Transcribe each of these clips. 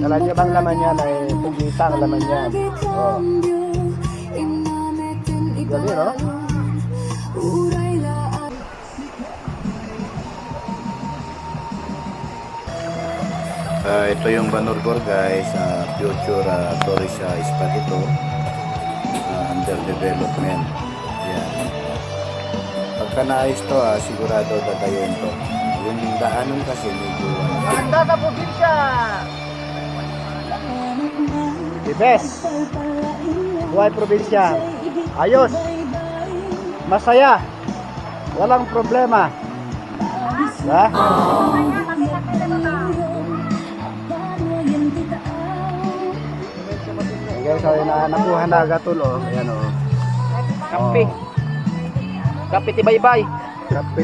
Alam niyo bang laman yan ay pugitang laman yan. Oh. Gabi, no? Ito yung Banorgor guys, future tourist spot ito, under development. Yan. Pagka naayos to, sigurado tatayin to. Yung daanan kasi medyo Maganda sa probinsya! the best. Buhay probinsya. Ayos. Masaya. Walang problema. Ha? Okay, so nakuha na gatol oh. Ayan oh. Kape. Kape ti baybay. Kape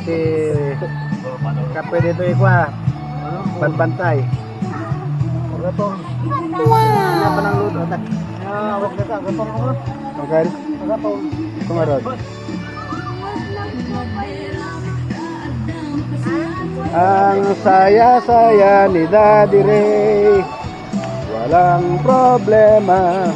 dito ikwa. Banbantay. Gatong. Ano pa nang luto ta? Wag na ta, gatong ko. Okay. Gatong. Kumarod. Ang saya-saya ni Daddy Ray, walang problema.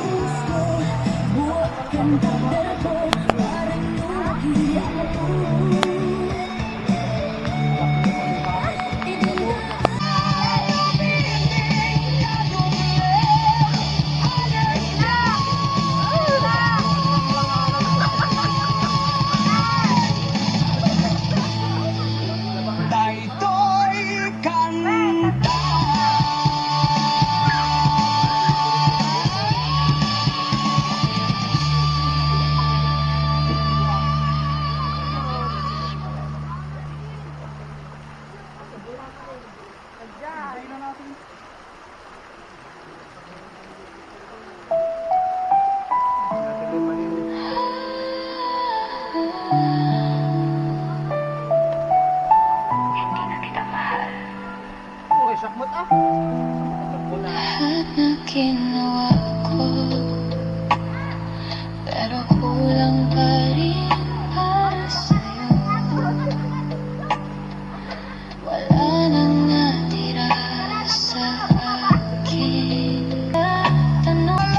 Lahat na ginawa ko, pero kulang pa rin para sa'yo. Wala nang natira sa akin. Tanong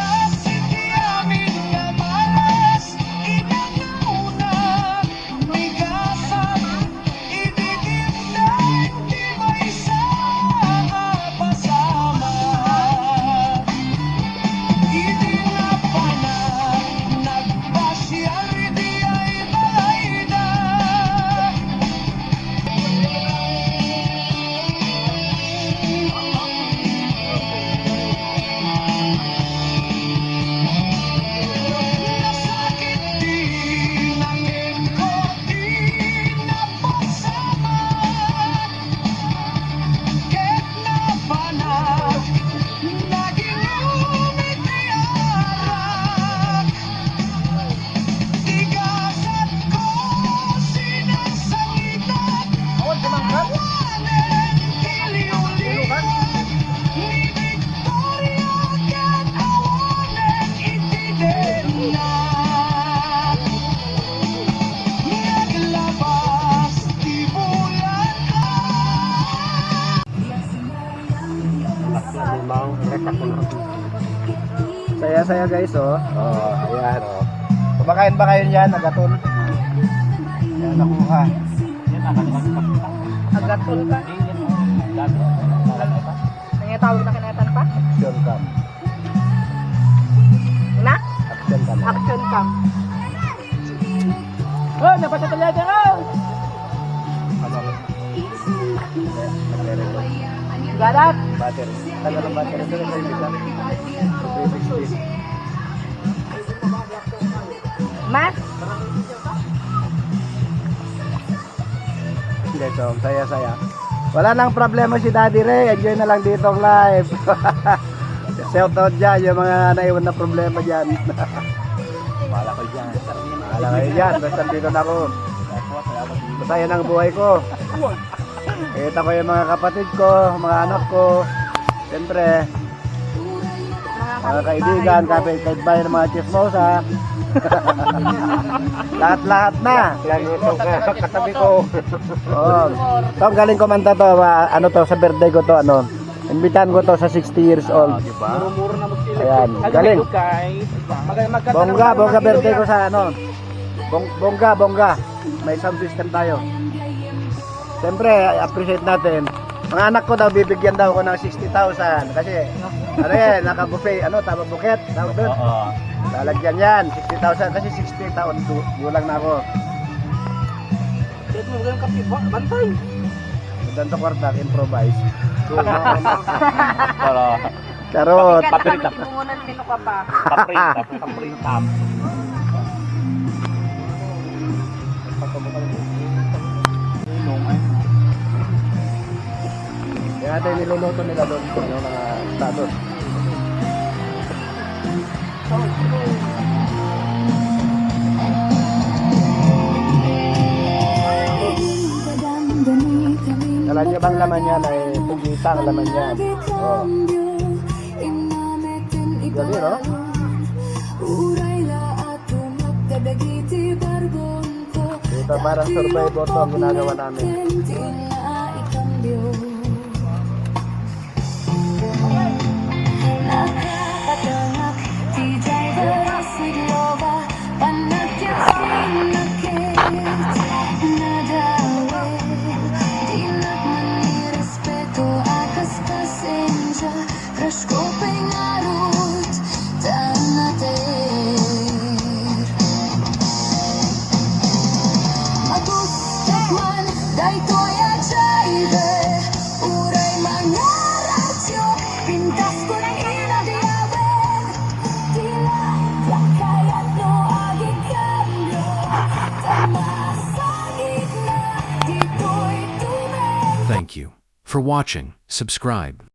Saya-saya guys oh. Oh, ayan oh. Kumakain ba kayo niyan, agaton? Ayan, nakuha. Agatol ka. Nangyatawag na kinatan pa? Action cam. Na? Action cam. Action cam. Oh, napasa talaga oh! Galat! Battery. Tagal ng battery. Ito na yung bisa. Mas? Hindi, so, saya-saya. Wala nang problema si Daddy Ray. Enjoy na lang dito ang live. Shout out dyan, yung mga naiwan na problema dyan. Wala ko dyan. Wala kayo dyan. Basta dito na ako. Masaya ng buhay ko. Kita ko yung mga kapatid ko, mga anak ko. Siyempre, mga kaibigan, kahit ng mga chismosa. Lahat-lahat na. Yan ito katabi ko. Oo. Tom, galing kumanta to. Ano to, sa birthday ko to, ano. Imbitan ko to sa 60 years old. Diba? Muro na magkilo. Ayan, galing. Guys. Bongga birthday ko sa ano. Bongga. May sound system tayo. Siyempre, appreciate natin. Mga anak ko daw, bibigyan daw ko ng 60,000. Kasi, ano yan, naka-buffet, tama buket, tawag doon. Oo. Lalagyan yan, 60,000. Kasi 60 taon, gulang na ako. Ito mo ganun kape, bantay. Ganito kwarta, improvise. Pero, Charot. Paprika. Timungunan nito ka pa. kapring tap. Kaya natin niluluto nila doon, yung mga status. Alam niyo bang laman yan ay pugita ang laman yan. Oh. Gabi, no? Dito parang survivor to ang ginagawa namin. Thank you for watching. Subscribe.